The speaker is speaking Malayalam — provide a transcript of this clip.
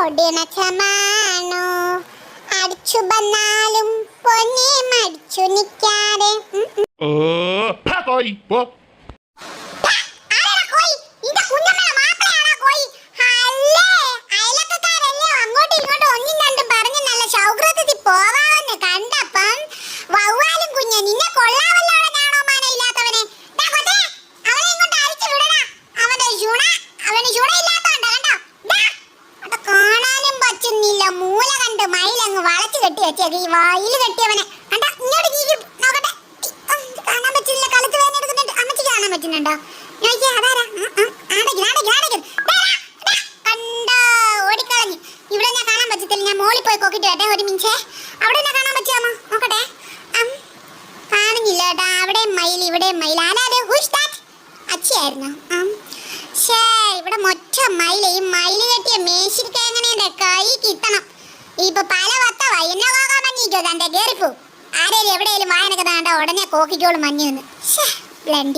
ഓടിണച്ചമാണോ അടിച്ചു വന്നാലും പൊന്നെ മടിച്ചു നിൽക്കാതെ. മൂല കണ്ട് മയിലങ്ങ് വളച്ചു കെട്ടി വെച്ചേക്ക് ഈ വായിൽ കെട്ടിയവനെ. കാണാൻ പറ്റില്ല, കളത്ത് വേദന എടുക്കുന്നുണ്ട്. അമ്മച്ചിക്ക് കാണാൻ പറ്റുന്നുണ്ടോ? കണ്ടോ, ഓടിക്കളഞ്ഞു. ഇവിടെ ഞാൻ കാണാൻ പറ്റത്തില്ല. ഞാൻ മോളിൽ പോയി നോക്കിട്ട് കേട്ടെ ഒരു മിനിറ്റ്. അവിടെ എന്നെ കാണാൻ പറ്റുമോ നോക്കട്ടെ. കാണുന്നില്ല കേട്ടാ. അവിടെ മയിൽ, ഇവിടെ മയിൽ. ആരാത്? അച്ഛയായിരുന്നു. ഇവിടെ മൊറ്റ മയില. ഈ മയില് കെട്ടിയ മേശിരിക്ക എങ്ങനെയാ കൈ കിട്ടണം. ഇപ്പൊ പല വത്തവായി എന്നെ കോക്കാൻ മഞ്ഞിക്കോ. തന്റെ കേറിപ്പോ ആരേലും എവിടെയെങ്കിലും വായനൊക്കെ താണ്ട ഉടനെ കോക്കിക്കോളും മഞ്ഞ് നിന്ന്.